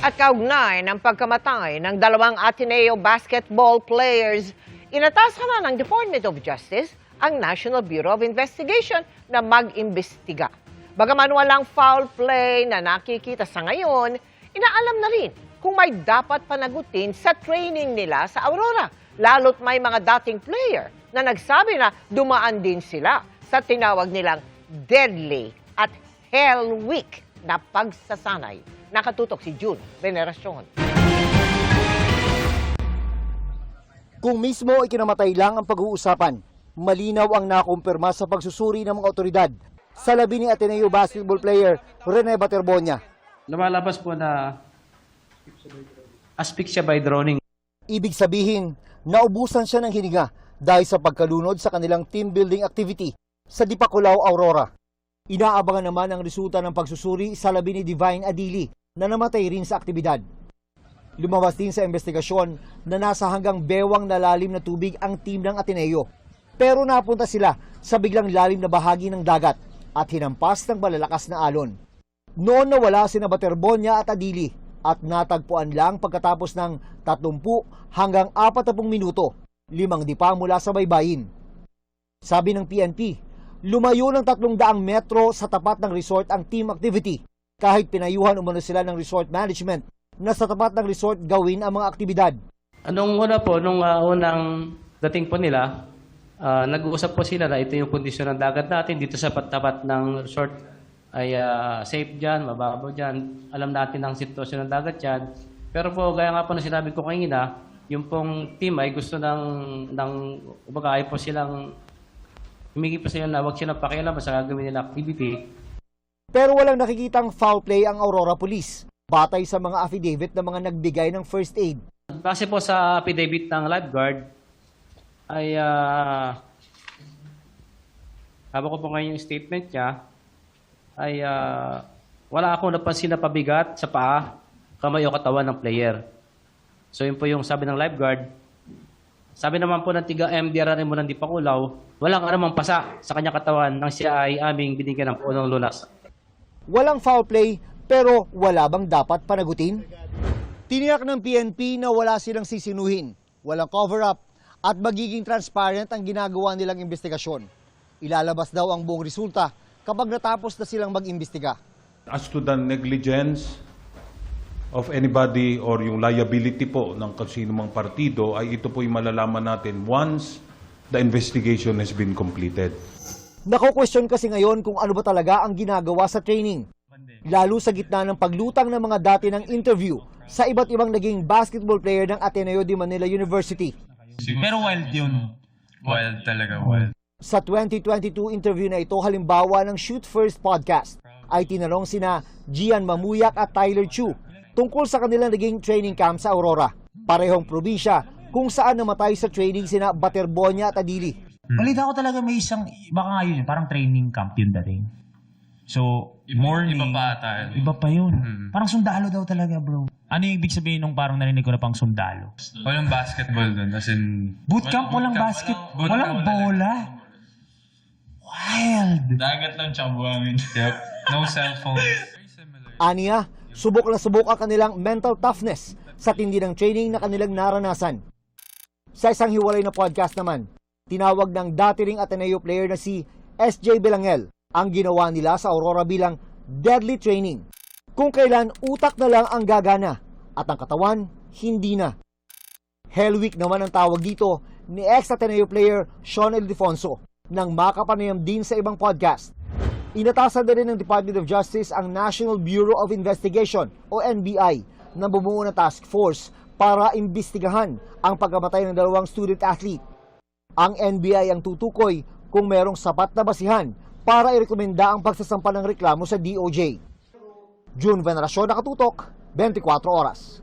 At kaugnay ng pagkamatay ng dalawang Ateneo basketball players, inatasan na ng Department of Justice ang National Bureau of Investigation na mag-imbestiga. Bagaman walang foul play na nakikita sa ngayon, inaalam na rin kung may dapat panagutin sa training nila sa Aurora. Lalo't may mga dating player na nagsabi na dumaan din sila sa tinawag nilang deadly at hell week na pagsasanay. Nakatutok si June Veneracion. Kung mismo ay kinamatay lang ang pag-uusapan, malinaw ang nakumpirma sa pagsusuri ng mga otoridad sa labi ni Ateneo basketball player Rene Baterbonia. Lumalabas po na asphyxia by drowning. Ibig sabihin, naubusan siya ng hininga dahil sa pagkalunod sa kanilang team building activity sa Dipakulaw, Aurora. Inaabangan naman ang resulta ng pagsusuri sa labi ni Divine Adili na namatay rin sa aktibidad. Lumabas din sa investigasyon na nasa hanggang bewang na lalim na tubig ang team ng Ateneo. Pero napunta sila sa biglang lalim na bahagi ng dagat at hinampas ng malalakas na alon. Noon nawala sina Baterbonia at Adili at natagpuan lang pagkatapos ng 30 hanggang 40 minuto, 5 dipa mula sa baybayin. Sabi ng PNP, lumayo ng 300 metro sa tapat ng resort ang team activity kahit pinayuhan umano sila ng resort management na sa tapat ng resort gawin ang mga aktibidad. Anong una po, nung unang dating po nila, nag-uusap po sila na ito yung kondisyon ng dagat natin dito sa tapat ng resort ay safe dyan, mababaw dyan. Alam natin ang sitwasyon ng dagat dyan. Pero po, gaya nga po na sinabi ko kanina, yung pong team ay gusto ay po silang humingi po sila na huwag silang pakialam sa gagawin nila activity. Pero walang nakikitang foul play ang Aurora Police, batay sa mga affidavit ng mga nagbigay ng first aid. Kasi po sa affidavit ng lifeguard, ay haba ko po ngayon yung statement niya, ay wala akong napansin na pabigat sa paa, kamay o katawan ng player. So yun po yung sabi ng lifeguard. Sabi naman po ng tiga MDR mo ng Dipakulaw, walang anumang pasa sa kanyang katawan nang siya ay aming binigyan ng punong lunas. Walang foul play pero wala bang dapat panagutin? Tiniyak ng PNP na wala silang sisinuhin, walang cover-up at magiging transparent ang ginagawa nilang investigasyon. Ilalabas daw ang buong resulta kapag natapos na silang mag-imbestiga. As to the negligence of anybody or yung liability po ng kasino mang partido, ay ito po yung malalaman natin once the investigation has been completed. Nako-question kasi ngayon kung ano ba talaga ang ginagawa sa training. Lalo sa gitna ng paglutang ng mga dati ng interview sa iba't ibang naging basketball player ng Ateneo de Manila University. Pero wild yun. Wild talaga, wild. Sa 2022 interview na ito, halimbawa ng Shoot First podcast, ay tinanong sina Gian Mamuyak at Tyler Chu tungkol sa kanilang naging training camp sa Aurora, parehong probinsya kung saan namatay sa training sina Baterbonia at Adili. Balita ko talaga may isang, baka nga yun, parang training camp yun dating. So, morning. Iba pa ata. Iba pa yun. Parang sundalo daw talaga, bro. Ano yung ibig sabihin nung parang narinig ko na pang sundalo? Walang basketball dun. As in, Bootcamp, walang basket, walang bola. Wild. dagat lang tsaka buhangin. Yep. No cellphone. Aniya, subok na subok ang kanilang mental toughness sa tindi ng training na kanilang naranasan. Sa isang hiwalay na podcast naman, tinawag ng dati ring Ateneo player na si SJ Belangel ang ginawa nila sa Aurora bilang deadly training. Kung kailan utak na lang ang gagana at ang katawan hindi na. Hell Week naman ang tawag dito ni ex-Ateneo player Sean Ildefonso nang makapanayam din sa ibang podcast. Inatasan na rin ng Department of Justice ang National Bureau of Investigation o NBI na bumuo ng task force para imbestigahan ang pagkamatay ng dalawang student athlete. Ang NBI ang tutukoy kung merong sapat na basihan para irekomenda ang pagsasampa ng reklamo sa DOJ. June Veneracion, Nakatutok, 24 Oras.